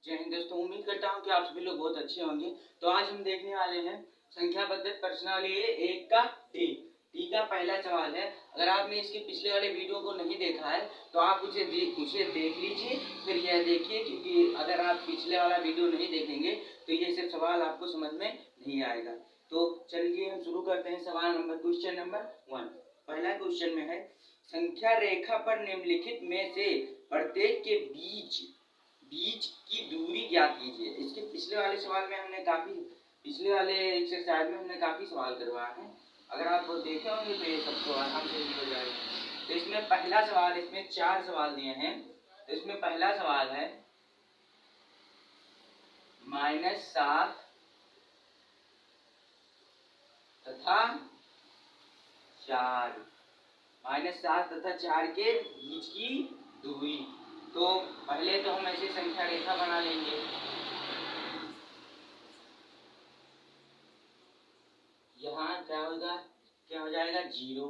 जय हिंद दोस्तों, उम्मीद करता हूँ कि आप सभी लोग बहुत अच्छे होंगे। तो आज हम देखने वाले हैं संख्या पद्धति प्रश्नावली 1 का टी का पहला सवाल है। अगर आपने इसके पिछले वाले वीडियो को नहीं देखा है तो आप उसे देख लीजिए, फिर यह देखिए, क्योंकि अगर आप पिछले वाला वीडियो नहीं देखेंगे तो ये सब सवाल आपको समझ में नहीं आएगा। तो चलिए हम शुरू करते हैं। Question number 1। पहला क्वेश्चन में है, संख्या रेखा पर निम्नलिखित में से प्रत्येक के बीच की दूरी ज्ञात कीजिए। इसके पिछले वाले एक्सरसाइज में हमने काफी सवाल करवाए हैं। अगर आप वो देखे होंगे तो ये सबको आराम से हो जाएगा। तो इसमें पहला सवाल, इसमें 4 सवाल दिए हैं। तो इसमें पहला सवाल है -7 तथा 4, -7 तथा 4 के बीच की दूरी। तो पहले तो हम ऐसे संख्या रेखा बना लेंगे। यहाँ क्या हो जाएगा 0,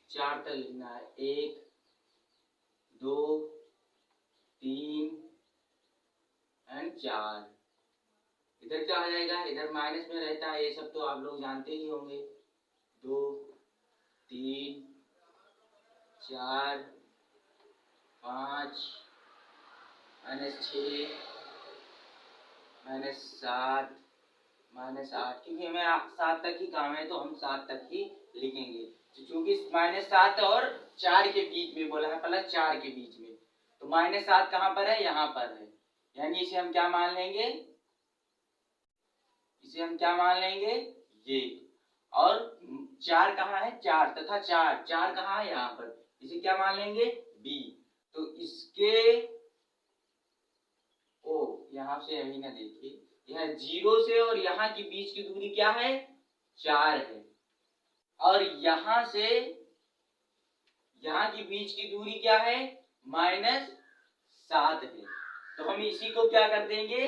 4 तक लिखना है, 1 2 3 एंड 4। इधर क्या हो जाएगा, इधर माइनस में रहता है, ये सब तो आप लोग जानते ही होंगे। 2 3 4 5 -6 -7 -8, क्योंकि हमें 7 तक ही काम है तो हम 7 तक ही लिखेंगे। क्योंकि -7 और 4 के बीच में बोला है, +4 के बीच में, तो -7 कहाँ पर है, यहाँ पर है। यानी इसे हम क्या मान लेंगे, ये। और 4 कहाँ है, 4 तथा 4 कहाँ है, यहाँ पर, इसे क्या मान लेंगे, बी। तो इसके यहाँ से अभी ना देखिए, यह 0 से और यहाँ के बीच की दूरी क्या है, 4 है। और यहाँ से यहाँ के बीच की दूरी क्या है, -7 है। तो हम इसी को क्या कर देंगे,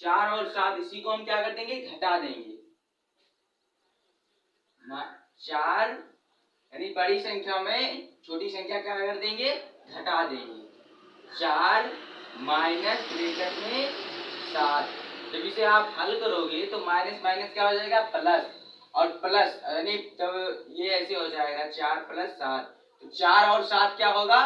4 और 7, इसी को हम क्या कर देंगे, घटा देंगे। 4 यानी बड़ी संख्या में छोटी संख्या क्या कर देंगे, घटा देंगे। 4 माइनस ब्रैकेट में 7। जब इसे आप हल करोगे तो माइनस माइनस क्या हो जाएगा, प्लस, और प्लस यानी तब ये ऐसे हो जाएगा 4 + 7। तो 4 और 7 क्या होगा,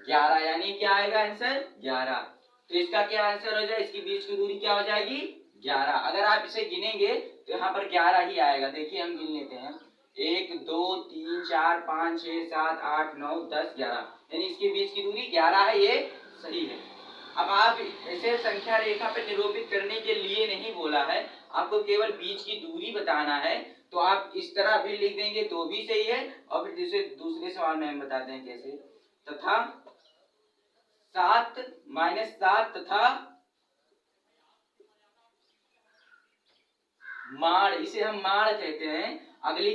11। यानी क्या आएगा आंसर, 11। तो इसका क्या आंसर हो जाए, इसके बीच की दूरी क्या हो जाएगी, 11। अगर आप इसे गिनेंगे तो यहाँ पर 11 ही आएगा। देखिए हम गिन लेते हैं, 1 2 3 4 5 6 7 8 9 10 11, यानी इसके बीच की दूरी 11 है, ये सही है। अब आप इसे संख्या रेखा पर निरूपित करने के लिए नहीं बोला है, आपको केवल बीच की दूरी बताना है, तो आप इस तरह भी लिख देंगे तो भी सही है। और फिर दूसरे सवाल में हम बताते हैं कैसे। तथा 7 -7 तथा माड़, इसे हम माड़ कहते हैं। आगे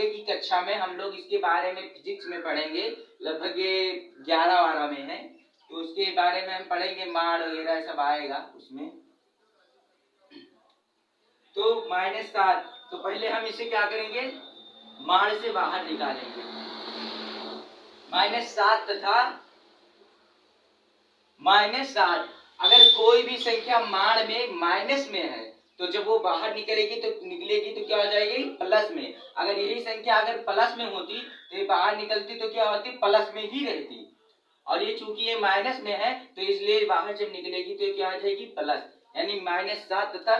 की कक्षा में हम लोग इसके बारे में फिजिक्स में पढ़ेंगे, लगभग ये 11-12 में है, तो उसके बारे में हम पढ़ेंगे, माड़ वगैरह सब आएगा उसमें। तो -7, तो पहले हम इसे क्या करेंगे, माड़ से बाहर निकालेंगे। -7 तथा -7, अगर कोई भी संख्या माड़ में माइनस में है तो जब वो बाहर निकलेगी तो क्या हो जाएगी, प्लस में। अगर यही संख्या अगर प्लस में होती तो ये बाहर निकलती तो क्या होती, प्लस में ही रहती। और ये चूंकि ये माइनस में है तो इसलिए बाहर जब निकलेगी तो क्या हो जाएगी, प्लस। यानी -7 तथा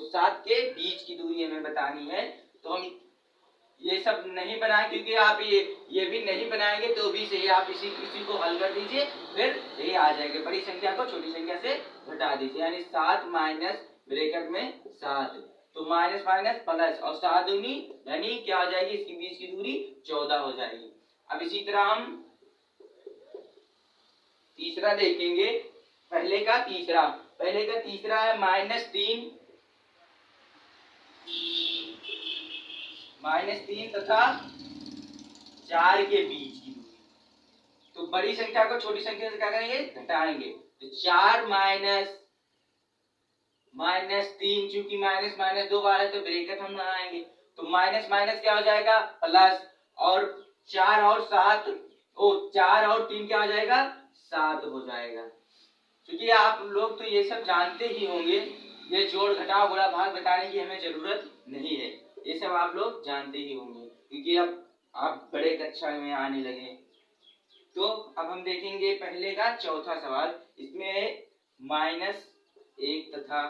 7 के बीच की दूरी हमें बतानी है। तो हम ये सब नहीं बनाए, क्योंकि आप ये भी नहीं बनाएंगे तो भी सही, आप इसी को हल कर दीजिए, फिर ये आ जाएगा। बड़ी संख्या को छोटी संख्या से घटा दीजिए, यानी 7 माइनस ब्रैकेट में 7, तो माइनस माइनस प्लस, और 7 दूनी यानी क्या हो जाएगी, इसके बीच की दूरी 14 हो जाएगी। अब इसी तरह हम तीसरा देखेंगे। पहले का तीसरा है -3 तथा 4 के बीच की दूरी। तो बड़ी संख्या को छोटी संख्या से क्या करेंगे, घटाएंगे। तो 4 -3, चूंकि माइनस माइनस 2 बार है तो ब्रैकेट हम लगाएंगे, तो माइनस माइनस क्या हो जाएगा, प्लस, और 4 और 3 क्या हो जाएगा, 7 हो जाएगा। तो क्योंकि आप लोग तो ये सब जानते ही होंगे, ये जोड़ घटाव गुणा भाग बताने की हमें जरूरत नहीं है, ये सब आप लोग जानते ही होंगे क्योंकि अब आप बड़े कक्षा में आने लगे। तो अब हम देखेंगे पहले का चौथा सवाल। इसमें -1 तथा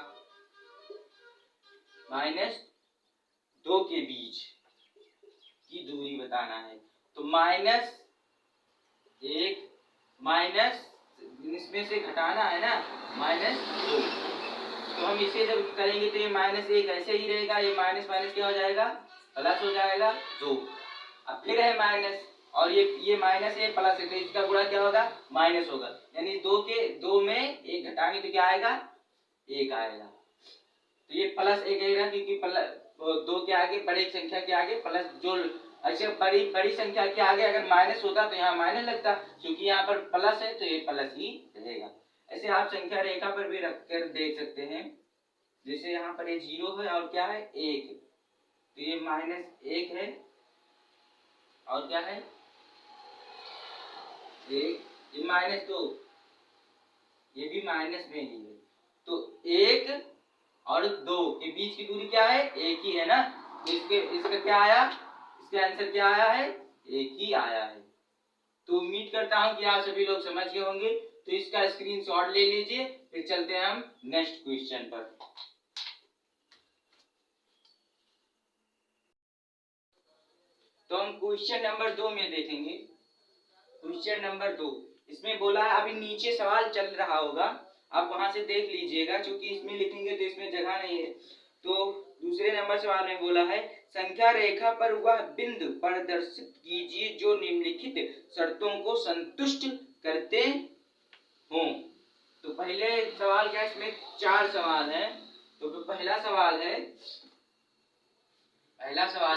-2 के बीच की दूरी बताना है। तो -1 माइनस इसमें से घटाना है ना, -2। तो हम इसे जब करेंगे तो ये -1 ऐसे ही रहेगा, ये माइनस माइनस क्या हो जाएगा, प्लस हो जाएगा 2। अब फिर है माइनस, और ये माइनस है प्लस है, तो इसका गुणा क्या होगा, माइनस होगा। यानी 2 में 1 घटाएंगे तो क्या आएगा, 1 आएगा। तो ये +1 आएगा क्योंकि 2 के आगे, बड़ी संख्या के आगे प्लस, जो ऐसे बड़ी संख्या के आगे अगर माइनस होता तो यहाँ माइनस लगता, क्योंकि यहाँ पर प्लस है तो ये प्लस ही रहेगा। ऐसे आप संख्या रेखा पर भी रख कर देख सकते हैं। जैसे यहाँ पर ये 0 है और क्या है, 1, तो ये -1 है और क्या है, 1, ये -2, ये भी माइनस में ही है। तो 1 और 2 के बीच की दूरी क्या है, 1 ही है ना। तो इसका क्या आया, इसका आंसर क्या आया है, 1 ही आया है। तो उम्मीद करता हूं कि आप सभी लोग समझ गए होंगे। तो इसका स्क्रीनशॉट ले लीजिए, फिर चलते हैं हम नेक्स्ट क्वेश्चन पर। तो हम क्वेश्चन नंबर 2 में देखेंगे। क्वेश्चन नंबर 2, इसमें बोला है, अभी नीचे सवाल चल रहा होगा, आप वहां से देख लीजिएगा, क्योंकि इसमें लिखेंगे तो इसमें जगह नहीं है। तो दूसरे नंबर सवाल में बोला है, संख्या रेखा पर वह बिंदु प्रदर्शित कीजिए जो निम्नलिखित शर्तों को संतुष्ट करते हों। तो पहले सवाल क्या, इसमें 4 सवाल है। तो पहला सवाल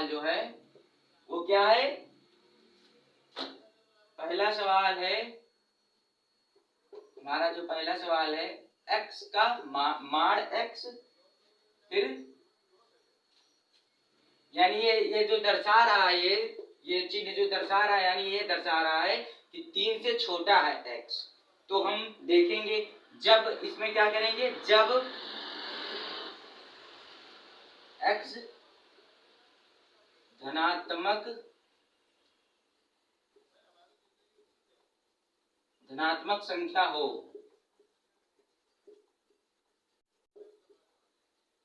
जो है वो क्या है, पहला सवाल है हमारा, जो पहला सवाल है x का माड़ x, फिर यानी ये जो दर्शा रहा है, ये चिन्ह जो दर्शा रहा है, यानी ये दर्शा रहा है कि 3 से छोटा है x। तो हम देखेंगे जब इसमें क्या करेंगे, जब x धनात्मक संख्या हो,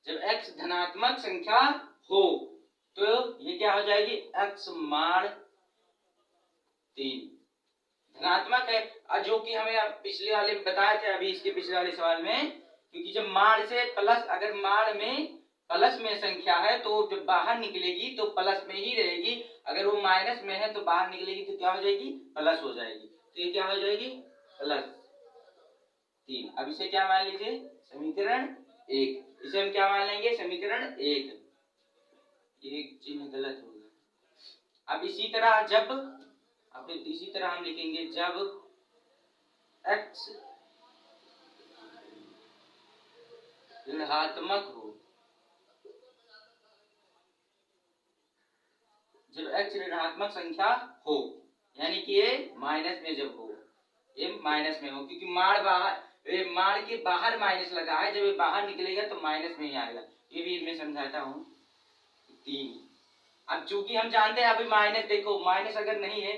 जब x धनात्मक संख्या हो तो ये क्या हो जाएगी, x माड़ 3 धनात्मक है, जो कि हमें पिछले वाले में बताया था, अभी इसके पिछले वाले सवाल में। क्योंकि जब माड़ से प्लस, अगर माड़ में प्लस में संख्या है तो जब बाहर निकलेगी तो प्लस में ही रहेगी, अगर वो माइनस में है तो बाहर निकलेगी तो क्या हो जाएगी, प्लस हो जाएगी। तो ये क्या हो जाएगी, +3। अब इसे क्या मान लीजिए, समीकरण 1। इसे हम क्या मान लेंगे, समीकरण 1। ये चिन्ह गलत हो गया। अब इसी तरह हम लिखेंगे, जब x ऋणात्मक हो, जब x ऋणात्मक संख्या हो, यानी कि ये माइनस में जब हो, ये माइनस में हो, क्योंकि माड़ के बाहर माइनस लगा है, जब ये बाहर निकलेगा तो माइनस में ही आएगा। ये भी मैं समझाता हूँ। 3। अब चूंकि हम जानते हैं, अभी माइनस देखो, माइनस अगर नहीं है,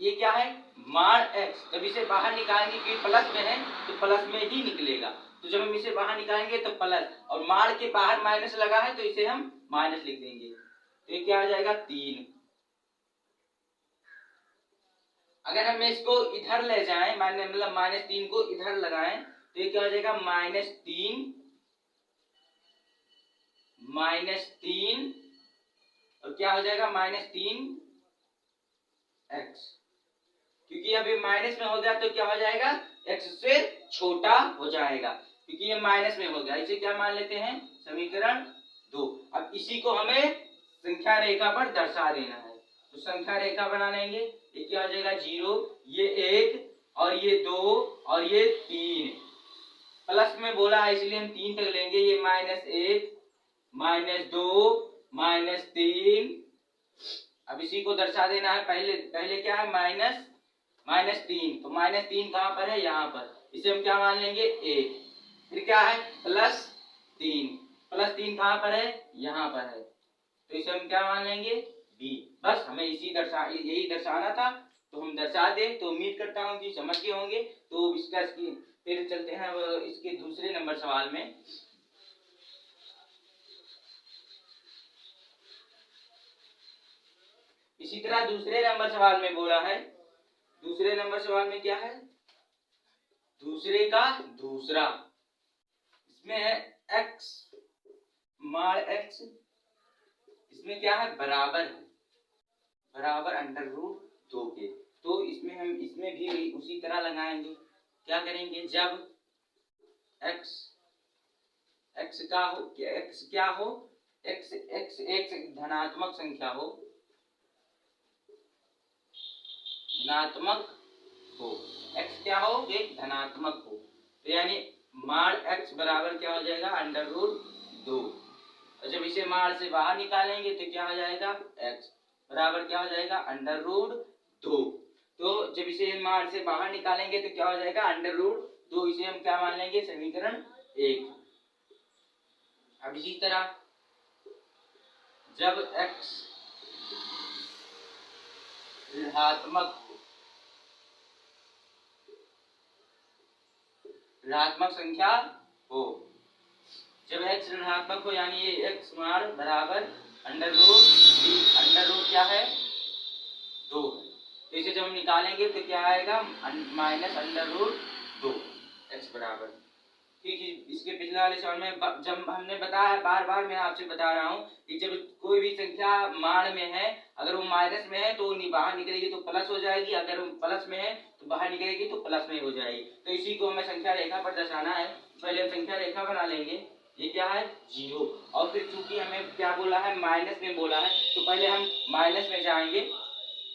ये क्या है, माड़ x, जब इसे बाहर निकालेंगे कि प्लस में है तो प्लस में ही निकलेगा। तो जब हम इसे बाहर निकालेंगे तो प्लस, और माड़ के बाहर माइनस लगा है तो इसे हम माइनस लिख देंगे। तो ये क्या आ जाएगा, 3। अगर हम इसको इधर ले जाएं, मतलब -3 को इधर लगाएं, तो ये क्या हो जाएगा, -3 और क्या हो जाएगा, -3x। क्योंकि अभी माइनस में हो गया तो क्या हो जाएगा, x से छोटा हो जाएगा, क्योंकि ये माइनस में हो गया। इसे क्या मान लेते हैं, समीकरण 2। अब इसी को हमें संख्या रेखा पर दर्शा देना है। तो संख्या रेखा बना लेंगे, ये क्या हो जाएगा, 0, ये 1 और ये 2 और ये 3। प्लस में बोला है इसलिए हम 3 तक लेंगे। ये -1 -2 -3। अब इसी को दर्शा देना है। पहले क्या है, -3, तो -3 कहां पर है, यहाँ पर। इसे हम क्या मान लेंगे, ए। फिर क्या है, प्लस 3, प्लस 3 कहाँ पर है, यहाँ पर है, तो इसे हम क्या मान लेंगे, बी। बस हमें यही दर्शाना था, तो हम दर्शा दे। तो उम्मीद करता हूँ कि समझ गए होंगे। तो इसका फिर चलते हैं इसके दूसरे नंबर सवाल में। इसी तरह दूसरे नंबर सवाल में बोला है, दूसरे नंबर सवाल में क्या है, दूसरे का दूसरा, इसमें है x मार x, इसमें क्या है, बराबर है, बराबर अंडर रूट 2 के। तो इसमें हम इसमें भी उसी तरह लगाएंगे। क्या करेंगे, जब x का हो, x क्या हो, x एक धनात्मक संख्या हो, धनात्मक हो, x क्या हो, एक धनात्मक हो, तो यानी मार x बराबर क्या हो जाएगा, अंडर रूट 2। और जब इसे मार से बाहर निकालेंगे तो क्या हो जाएगा, x बराबर क्या हो जाएगा, अंडर रूट 2। तो जब इसे मार से बाहर निकालेंगे तो क्या हो जाएगा, अंडर रूट 2। इसे हम क्या मान लेंगे, समीकरण 1। अब इसी तरह जब x ऋणात्मक संख्या हो, जब x ऋणात्मक हो, यानी ये x मार बराबर अंडर रूट क्या है, 2 है। तो इसे जब हम निकालेंगे तो क्या आएगा, माइनस अंडर रूट 2 x बराबर। ठीक है, इसके पिछले वाले सवाल में जब हमने बताया, बार बार मैं आपसे बता रहा हूँ कि जब कोई भी संख्या मान में है, अगर वो माइनस में है तो बाहर निकलेगी तो प्लस हो जाएगी, अगर वो प्लस में है तो बाहर निकलेगी तो प्लस में हो जाएगी। तो इसी को हमें संख्या रेखा पर दर्शाना है। पहले हम संख्या रेखा बना लेंगे। ये क्या है, 0। और फिर चूंकि हमें क्या बोला है, माइनस में बोला है, तो पहले हम माइनस में जाएंगे,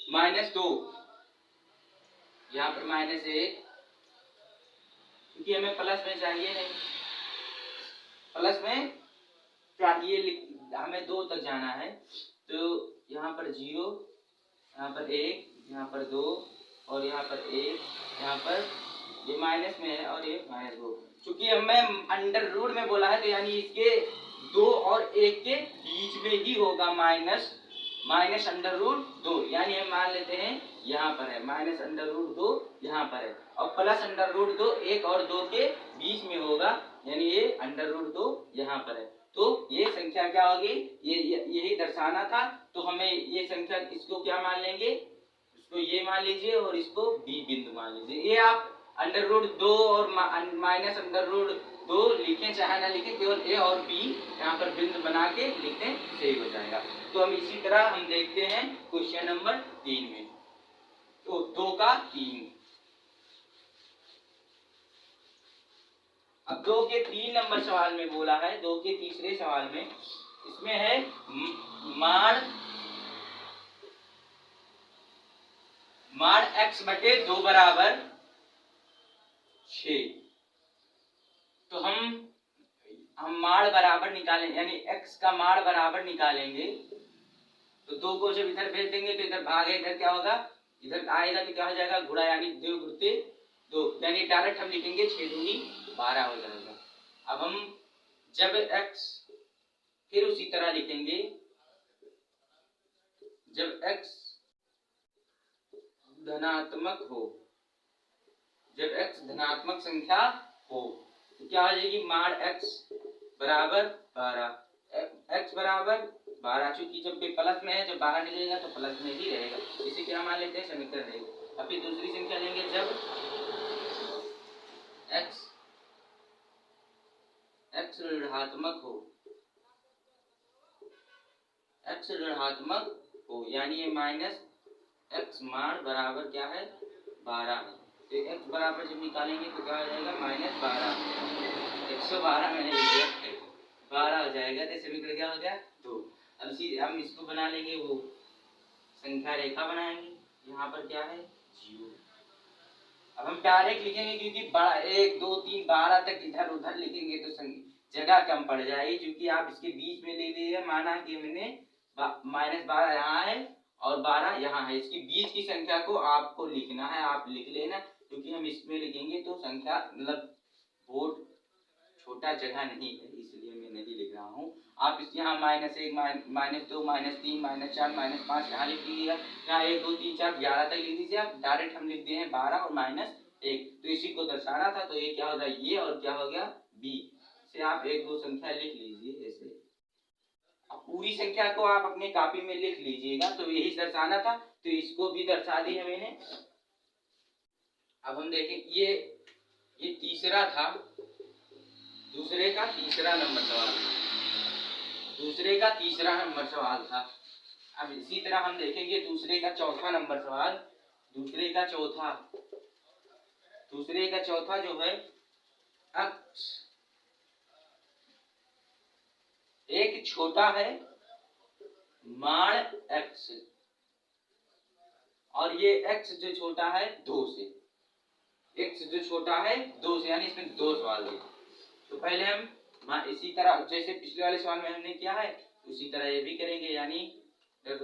-2, यहाँ पर -1, क्योंकि हमें प्लस में चाहिए नहीं, प्लस में चाहिए, हमें 2 तक जाना है। तो यहाँ पर 0, यहाँ पर 1, यहाँ पर 2 और यहाँ पर 1, यहाँ पर ये माइनस में है और ये -2। चूंकि हमें अंडर रूट में बोला है तो यानी इसके 2 और 1 के बीच में ही होगा माइनस अंडर रूट 2, यानी हम मान लेते हैं यहाँ पर है माइनस अंडर रूट 2, यहाँ पर है, और प्लस अंडर रूट 2 1 और 2 के बीच में होगा, यानी ये अंडर रूट 2 यहाँ पर है। तो ये संख्या क्या होगी, यही दर्शाना था। तो हमें ये संख्या, इसको क्या मान लेंगे, इसको ये मान लीजिए और इसको बी बिंदु मान लीजिए। ये आप अंडर रूट 2 और माइनस अंडर रूट 2 लिखें चाहे ना लिखें, केवल ए और बी यहाँ पर बिंदु बना के लिखें, सही हो जाएगा। तो हम इसी तरह हम देखते हैं क्वेश्चन नंबर 3 में। तो 2 का 3। अब 2 के 3 नंबर सवाल में बोला है, 2 के तीसरे सवाल में, इसमें है मार x बटे 2 बराबर 6। तो हम मार बराबर निकालेंगे, यानी x का मार बराबर निकालेंगे। तो 2 को जब इधर भेज देंगे तो इधर भागे, इधर क्या होगा, इधर आएगा तो क्या हो जाएगा, गुणा, यानी 2 गुणित 2, यानी डायरेक्ट हम लिखेंगे 6 दूनी 12 हो जाएगा। अब हम जब x, फिर उसी तरह लिखेंगे, जब x धनात्मक हो, जब x धनात्मक संख्या हो तो क्या हो जाएगी, मार x बराबर 12, x बराबर 12, चूंकि जब भी प्लस में है, जब 12 निकलेगा तो प्लस में ही रहेगा, इसे क्या मान लेते हैं, समीकरण 1। अब फिर दूसरी संख्या लेंगे, जब x ऋणात्मक हो, x ऋणात्मक हो, यानी ये माइनस x मान बराबर क्या है, 12 है। तो x बराबर जब निकालेंगे तो क्या हो जाएगा, -12, 112 मैंने लिख दिया, 12 हो जाएगा। तो समीकरण क्या हो गया, 2। अब हम इसको बना लेंगे, वो संख्या रेखा बनाएंगे, यहाँ पर क्या है, 0। अब हम डायरेक्ट लिखेंगे, क्योंकि 1 2 3 12 तक इधर उधर लिखेंगे तो जगह कम पड़ जाएगी, क्योंकि आप इसके बीच में ले लीजिए, माना कि हमने -12 यहाँ है और 12 यहाँ है, इसकी बीच की संख्या को आपको लिखना है, आप लिख लेना। क्योंकि हम इसमें लिखेंगे तो संख्या मतलब बोर्ड छोटा जगह नहीं है, इसलिए मैं नहीं लिख रहा हूँ। आप इस यहाँ -1 -2 -3 -4 -5 यहाँ लिख दीजिएगा, यहाँ 1 2 3 4 11 तक लिख दीजिए आप। डायरेक्ट हम लिख दिए हैं 12 और -1, तो इसी को दर्शाना था। तो ये क्या हो गया ये, और क्या हो गया बी। से आप 1 2 संख्या लिख लीजिए ऐसे। अब पूरी संख्या को आप अपने कॉपी में लिख लीजिएगा, तो यही दर्शाना था, तो इसको भी दर्शा दी है मैंने। अब हम देखें ये तीसरा था, दूसरे का तीसरा नंबर सवाल, दूसरे का तीसरा नंबर सवाल था। अब इसी तरह हम देखेंगे दूसरे का चौथा नंबर सवाल। दूसरे का चौथा जो है, अक्ष एक छोटा है माण एक्स, और ये एक्स जो छोटा है 2 से, एक्स जो छोटा है 2 से, यानी इसमें 2 सवाल है। तो पहले हम इसी तरह जैसे पिछले वाले सवाल में हमने किया है उसी तरह ये भी करेंगे, यानी x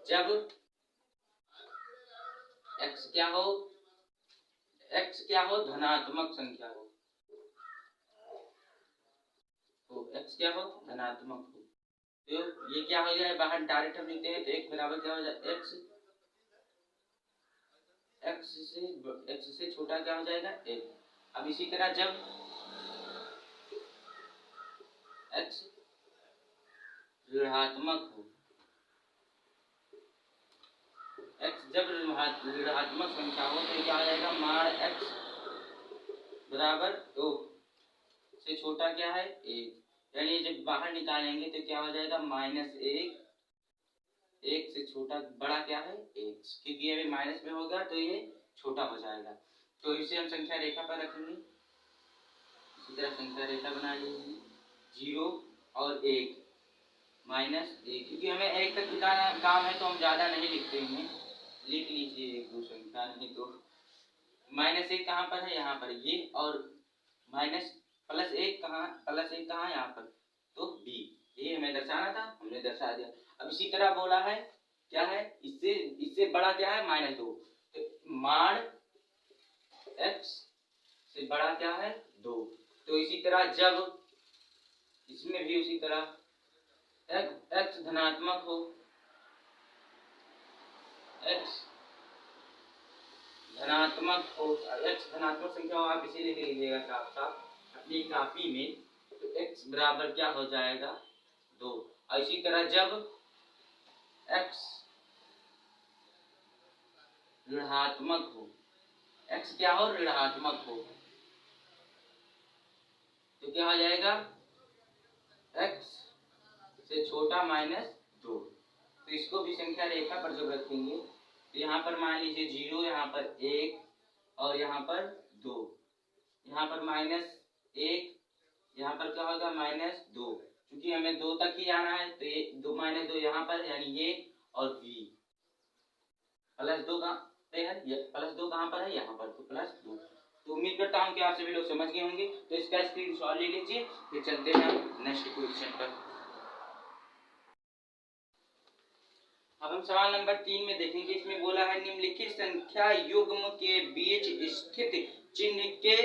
जब x क्या हो धनात्मक संख्या हो, तो x क्या हो धनात्मक हो, तो ये क्या हो जाए बाहर डायरेक्ट हम लिखते हैं, तो x बराबर क्या हो जाए x से छोटा क्या हो जाएगा 1। अब इसी तरह जब x ऋणात्मक हो, x जब ऋणात्मक संख्या हो तो क्या हो जाएगा माण x बराबर 2 से छोटा क्या है 1, यानी जब बाहर निकालेंगे तो क्या हो जाएगा -1, 1 से छोटा बड़ा क्या है 1, क्योंकि अभी माइनस में होगा तो ये छोटा हो जाएगा। तो इसे हम संख्या रेखा पर रखेंगे, इसी तरह संख्या रेखा बना लीजिए 0 और 1 -1, क्योंकि हमें 1 तक लिखाना काम है तो हम ज्यादा नहीं लिखते हैं, लिख लीजिए 1 2 संख्या, नहीं तो -1 कहाँ पर है यहाँ पर ये, और +1 कहाँ यहाँ पर, तो बी, ये हमें दर्शाना था, हमने दर्शा दिया। अब इसी तरह बोला है क्या है, इससे बड़ा क्या है -2, तो माण x से बड़ा क्या है 2। तो इसी तरह जब इसमें भी उसी तरह x धनात्मक हो, x धनात्मक संख्या हो, आप इसे लिख लीजिएगा साफ साफ अपनी कॉपी में, तो x बराबर क्या हो जाएगा 2। और इसी तरह जब x ऋणात्मक हो, x क्या हो ऋणात्मक हो, तो क्या हो जाएगा x से छोटा -2। तो इसको भी संख्या रेखा पर जब रखेंगे तो यहाँ पर मान लीजिए 0, यहाँ पर 1 और यहाँ पर 2, यहाँ पर -1, यहाँ पर क्या होगा -2, क्योंकि हमें 2 तक ही जाना है, तो ये 2 -2 यहाँ पर, यानी ये और b, +2 कहाँ पे है, +2 कहाँ पर है यहाँ पर, तो +2। तो उम्मीद करता हूँ कि आप सभी लोग समझ गए होंगे। तो इसका स्क्रीनशॉट ले लीजिए, फिर चलते हैं नेक्स्ट क्वेश्चन पर। अब हम सवाल नंबर 3 में देखेंगे, इसमें बोला है निम्नलिखित संख्या युग्म के बीच स्थित चिन्ह के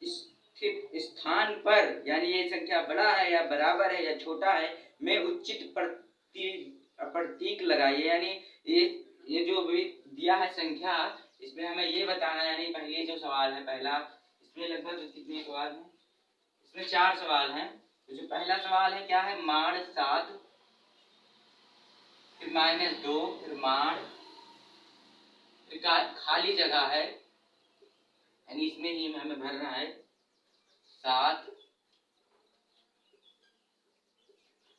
स्थित स्थान पर, यानी ये संख्या बड़ा है या बराबर है या छोटा है, में उचित प्रतीक लगाइए। यानी ये जो भी दिया है संख्या, इसमें हमें ये बताना है, यानी पहले जो सवाल है पहला, इसमें लगभग कितने सवाल हैं, इसमें 4 सवाल हैं। तो जो पहला सवाल है क्या है माण 7, फिर -2, फिर माण, फिर खाली जगह है, यानी इसमें ही हमें भरना है 7,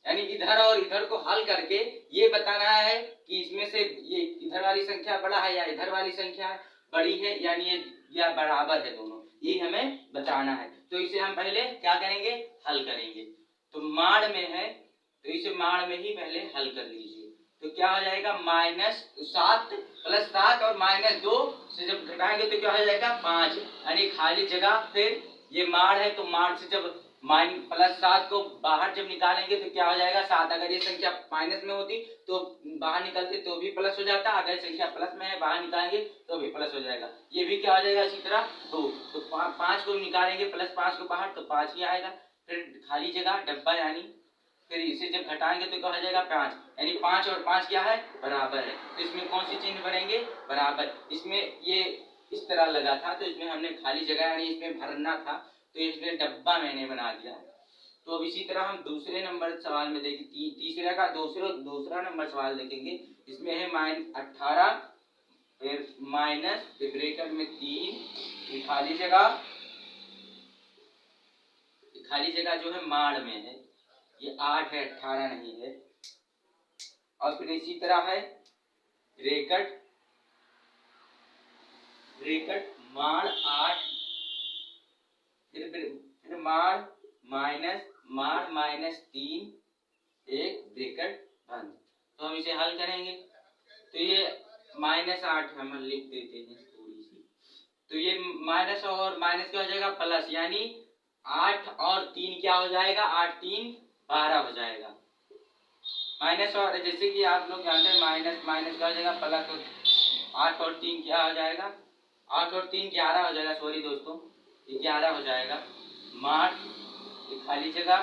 यानी इधर और इधर को हल करके ये बताना है कि इसमें से ये इधर वाली संख्या बड़ा है या इधर वाली संख्या बड़ी है, यानी ये या बराबर है दोनों, ये हमें बताना है। तो इसे हम पहले क्या करेंगे हल करेंगे। तो माण में है तो इसे माण में ही पहले हल कर लीजिए। तो क्या हो जाएगा -7 + 7 और -2 से जब घटाएंगे तो क्या हो जाएगा 5, यानी खाली जगह। फिर ये माण है तो माण से जब +7 को बाहर जब निकालेंगे तो क्या हो जाएगा 7। अगर ये संख्या माइनस में होती तो बाहर निकलते तो भी प्लस हो जाता, अगर संख्या प्लस में है बाहर निकालेंगे तो भी प्लस हो जाएगा। ये भी क्या हो जाएगा इसी तरह 2। तो 5 को निकालेंगे +5 को बाहर तो 5 ही आएगा, फिर खाली जगह डब्बा, यानी फिर इसे जब घटाएंगे तो क्या हो जाएगा 5, यानी 5 और 5 क्या है बराबर है। तो इसमें कौन सी चिन्ह भरेंगे बराबर। इसमें ये इस तरह लगा था तो इसमें हमने खाली जगह यानी इसमें भरना था तो इसमें डब्बा मैंने बना दिया। तो अब इसी तरह हम दूसरे नंबर सवाल में देखें, तीसरे का दूसरा नंबर सवाल देखेंगे। इसमें है -18 फिर माइनस ब्रैकेट में 3 खाली जगह जो है माड़ में है, ये 8 है 18 नहीं है। और फिर इसी तरह है ब्रैकेट माड़ 8 फिर माड़ माइनस 3 एक ब्रैकेट बंद। तो हम इसे हल करेंगे तो ये -8 हम लिख देते हैं थोड़ी सी, तो ये माइनस और माइनस क्या हो जाएगा प्लस, यानी 8 और 3 क्या हो जाएगा 8 3 12 हो जाएगा। माइनस और जैसे कि आप लोग जानते हैं माइनस क्या हो जाएगा प्लस, 8 और 3 क्या हो जाएगा 8 और 3 11 हो जाएगा, सॉरी दोस्तों 11 हो जाएगा। मार्च खाली जगह।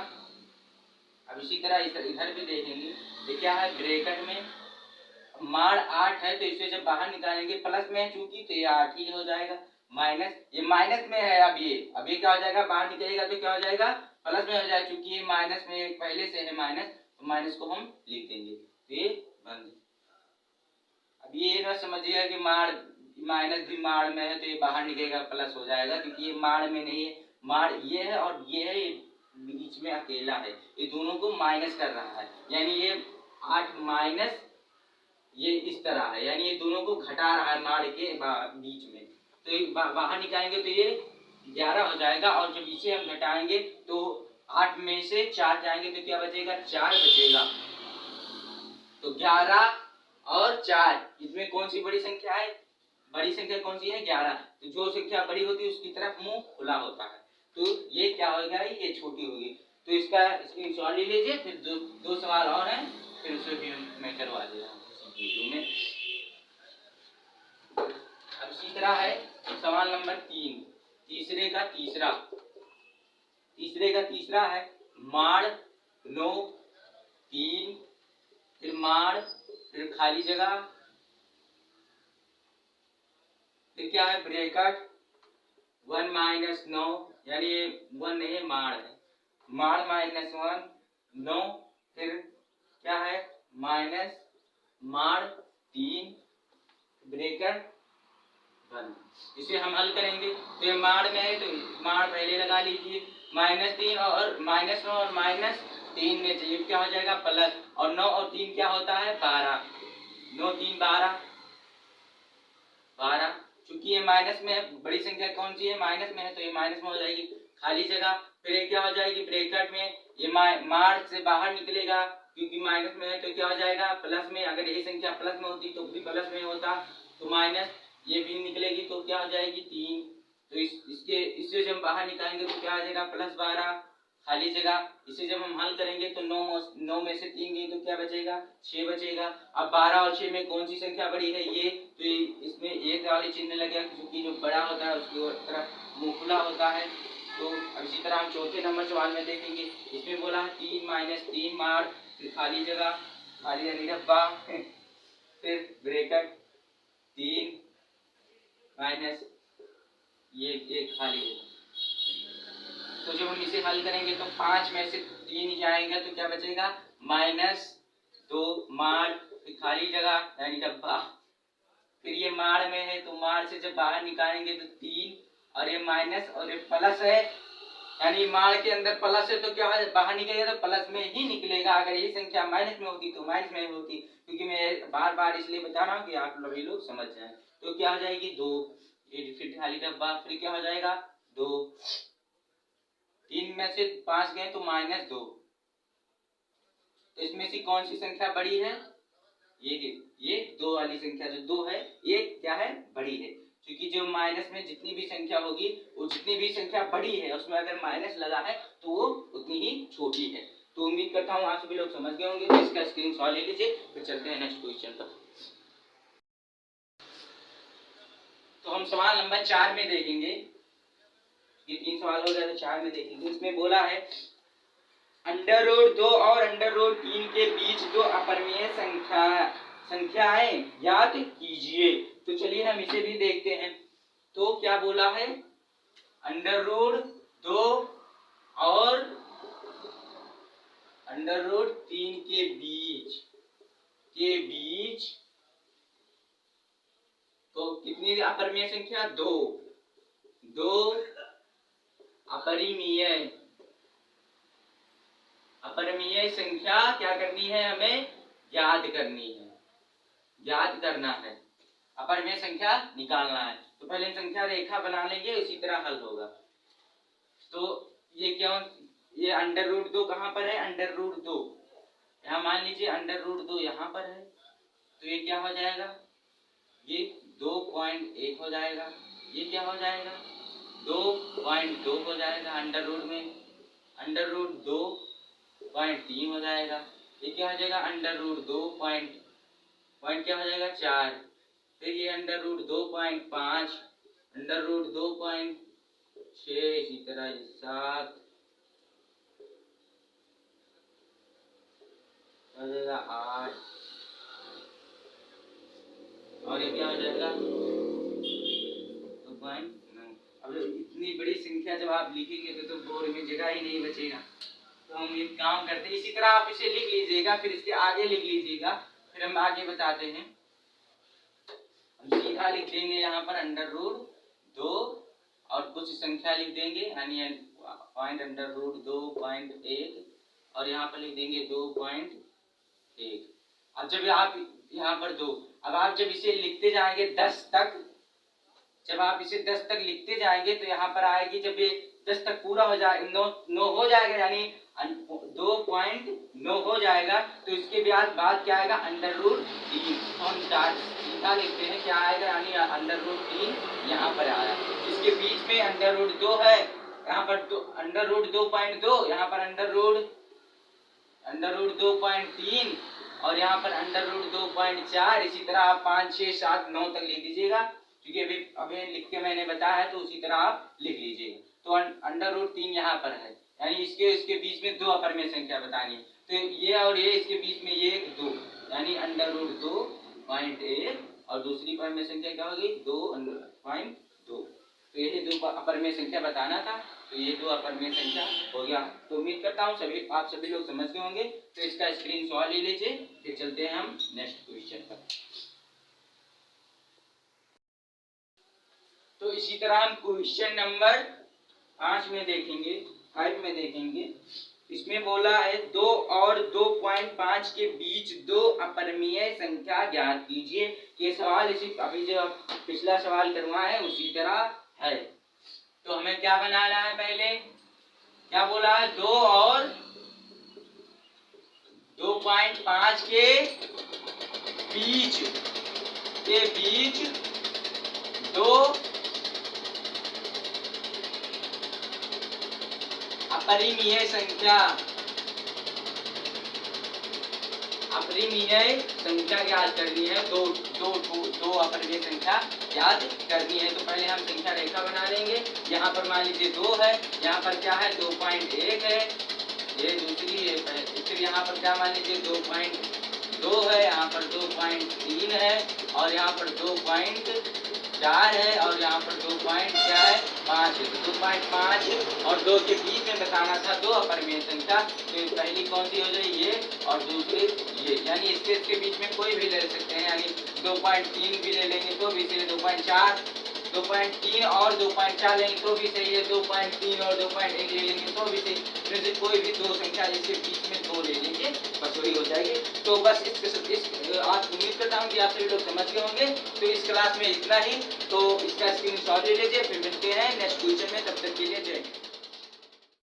अब इसी तरह इधर भी देखेंगे ये क्या है ब्रैकेट में माड़ 8 है तो इसे जब बाहर निकालेंगे प्लस में है चूंकि तो ये 8 ही हो जाएगा। माइनस ये माइनस में है, अब ये क्या हो जाएगा बाहर निकलेगा तो क्या हो जाएगा प्लस में हो जाएगा, क्योंकि ये माइनस में पहले से है माइनस, तो माइनस को हम लिख देंगे तो ये बंद। अब ये ना समझिएगा कि माड़ माइनस भी माड़ में है तो ये बाहर निकलेगा प्लस हो जाएगा, क्योंकि ये माड़ में नहीं है, माड़ ये है और ये है, ये बीच में अकेला है, ये दोनों को माइनस कर रहा है, यानी ये 8 माइनस ये इस तरह है, यानी ये दोनों को घटा रहा है माड़ के बीच में। तो ये बाहर निकालेंगे तो ये 11 हो जाएगा, और जब इसे हम घटाएंगे तो 8 में से 4 जाएंगे तो क्या बचेगा 4 बचेगा। तो 11 और 4 इसमें कौन सी बड़ी संख्या है, बड़ी संख्या कौन सी है 11। तो जो संख्या बड़ी होती है उसकी तरफ मुंह खुला होता है, तो ये क्या होगा ये छोटी होगी। तो इसका स्क्रीनशॉट ले लीजिए, फिर दो सवाल और हैं फिर उसे भी मैं करवा दे रहा हूँ वीडियो में। अब इसी तरह है सवाल नंबर 3, तीसरे का तीसरा है माड़ 9 3 फिर माड़ फिर खाली जगह फिर क्या है ब्रैकेट 1 माइनस 9, यानी ये 1 नहीं है माड़ है, माड़ माइनस 1 9 फिर क्या है माइनस माड़ 3 ब्रैकेट 1। इसे हम हल करेंगे तो ये माड़ में है तो माड़ पहले लगा लीजिए, -3 और -9 और -3 में चाहिए क्या हो जाएगा प्लस, और 9 और 3 क्या होता है 12, 9 3 12, चूंकि ये माइनस में है, बड़ी संख्या कौन सी है माइनस में है तो ये माइनस में हो जाएगी। खाली जगह फिर ये क्या हो जाएगी ब्रैकेट में, ये मार्च से बाहर निकलेगा क्योंकि माइनस में है तो क्या हो जाएगा प्लस में, अगर यही संख्या प्लस में होती तो भी प्लस में होता, तो माइनस ये भी निकलेगी तो क्या हो जाएगी 3। तो इससे जब बाहर निकालेंगे तो क्या आ जाएगा +12 खाली जगह। इसे जब हम हल करेंगे तो 9 में से 3 गई तो क्या बचेगा 6 बचेगा। अब 12 और 6 में कौन सी संख्या बड़ी है ये, तो इसमें एक वाले चिन्ह लगेगा क्योंकि जो बड़ा होता है उसकी तरफ मुंह खुला होता है। तो अब इसी तरह हम चौथे नंबर सवाल में देखेंगे, इसमें बोला है 3 - 3 मार फिर खाली जगह खाली डब्बा फिर ब्रैकेट 3 माइनस ये खाली है। तो जब हम इसे हल करेंगे तो 5 में से 3 जाएगा तो क्या बचेगा -2 मार फिर खाली जगह यानी डब्बा, फिर ये मार में है तो मार से जब बाहर निकालेंगे तो 3 और ये माइनस और ये प्लस है, यानी मार के अंदर प्लस है तो क्या है बाहर निकलेगा तो प्लस में ही निकलेगा। अगर ये संख्या माइनस में होती तो माइनस में होती, क्योंकि मैं बार बार इसलिए बता रहा हूँ कि आप सभी लोग समझ जाए। तो क्या हो जाएगी 2 फिर खाली डब्बा फिर क्या हो जाएगा 2, 3 में से 5 गए तो -2। तो इसमें से कौन सी संख्या बड़ी है ये 2 वाली संख्या जो 2 है ये क्या है बड़ी है, क्योंकि जो माइनस में जितनी भी संख्या होगी वो जितनी भी संख्या संख्या बड़ी है उसमें अगर माइनस लगा है तो वो उतनी ही छोटी है। तो उम्मीद करता हूँ आप सभी लोग समझ गए होंगे। तो इसका स्क्रीनशॉट ले लीजिए, फिर चलते हैं नेक्स्ट क्वेश्चन पर। तो हम सवाल नंबर 4 में देखेंगे, ये 3 सवाल हो गए तो 4 में देखेंगे। इसमें बोला है अंडर रूट 2 और अंडर रूट 3 के बीच दो अपरिमेय संख्याएं ज्ञात कीजिए। तो चलिए हम इसे भी देखते हैं। तो क्या बोला है, अंडर रूट 2 और अंडर रूट 3 के बीच तो कितनी अपरिमेय संख्या, दो अपरिमेय संख्या क्या करनी है, हमें याद करना है, अपरिमेय संख्या निकालना है। तो पहले संख्या रेखा बना लेंगे, उसी तरह हल होगा। तो ये क्यों, ये अंडर रूट 2 कहाँ पर है, अंडर रूट 2 यहाँ मान लीजिए, अंडर रूट 2 यहाँ पर है। तो ये क्या हो जाएगा, ये 2.1 हो जाएगा, ये क्या हो जाएगा 2.2 हो जाएगा अंडर रूट में, अंडर रूट 2.3 हो जाएगा, ये क्या हो जाएगा अंडर रूट 2 पॉइंट क्या हो जाएगा 4, फिर ये अंडर रूट 2.5, अंडर रूट 2.6, इसी तरह 7 हो जाएगा 8, और ये क्या हो जाएगा 2.9। अब इतनी बड़ी संख्या जब आप लिखेंगे तो बोर्ड में जगह ही नहीं बचेगा। तो हम एक काम करते हैं, इसी तरह आप इसे लिख लीजिएगा, फिर इसके आगे लिख लीजिएगा, फिर हम आगे बताते हैं। हम सीधा लिख देंगे यहाँ पर अंडर रूट 2 और कुछ संख्या लिख देंगे, यानी पॉइंट अंडर रूट 2.1 और यहाँ पर लिख देंगे 2.1। अब जब आप यहाँ पर 2, अब आप जब इसे लिखते जाएंगे 10 तक, जब आप इसे 10 तक लिखते जाएंगे तो यहाँ पर आएगी, जब ये 10 तक पूरा हो जाए 9 हो जाएगा, यानी 2.9 हो जाएगा, तो इसके बाद क्या आएगा अंडर रूट 3। हम सीधा लिखते हैं क्या आएगा, यानी अंडर रूट 3 यहाँ पर आया। इसके बीच में अंडर रूट 2 है, यहाँ पर अंडर रूट 2.2, यहाँ पर अंडर रूट 2.3 और यहाँ पर अंडर रूट 2.4। इसी तरह आप 5, 6, 7, 9 तक लिख दीजिएगा, क्योंकि अभी लिख के मैंने बताया है, तो उसी तरह आप लिख लीजिएगा। तो अंडर रूट 3 यहाँ पर है, यानी इसके बीच में दो अपरिमेय संख्या बतानी है। तो ये और ये इसके बीच में ये 2, यानी अंडर रूट 2.1 और दूसरी अपरिमेय संख्या क्या होगी 2.2। तो ये 2 अपरिमेय संख्या बताना था, तो ये 2 अपरिमेय संख्या हो गया। तो उम्मीद करता हूँ आप सभी लोग समझ गए होंगे। तो इसका स्क्रीनशॉट ले लीजिए, फिर चलते हैं हम नेक्स्ट क्वेश्चन पर। तो इसी तरह हम क्वेश्चन नंबर 5 में देखेंगे। इसमें बोला है 2 और 2.5 के बीच दो अपरिमेय संख्या ज्ञात कीजिए। ये सवाल इसी अभी जो पिछला सवाल करवाए है उसी तरह है। तो हमें क्या बनाना है, पहले क्या बोला है 2 और 2.5 के बीच दो अपरिमेय संख्या ज्ञात करनी है। दो अपरिमेय संख्या ज्ञात करनी है। तो पहले हम संख्या रेखा बना लेंगे। यहाँ पर मान लीजिए 2 है, यहाँ पर क्या है 2.1 है, ये दूसरी है। फिर यहाँ पर क्या मान लीजिए 2.2 है, यहाँ पर 2.3 है और यहाँ पर 2.4 है और यहाँ पर 2.5 है। तो 2.5 और 2 के बीच में बताना था दो अपरिमेय संख्या। तो पहली कौन सी हो जाए ये और दूसरी ये, यानी इसके बीच में कोई भी ले सकते हैं, यानी 2.3 भी ले लेंगे तो भी सही है, 2.3 और 2.4 लेंगे तो भी सही है, 2.3 और 2.1 ले लेंगे तो भी सही। फिर से कोई भी दो संख्या जिसके बीच में 2 ले लेंगे बस वही हो जाएगी। तो बस आज उम्मीद करता हूँ कि आप सभी लोग समझ गए होंगे। तो इस क्लास में इतना ही। तो इसका स्क्रीनशॉट ले लीजिए, फिर मिलते हैं नेक्स्ट क्वेश्चन में। तब तक के लिए जय हिंद।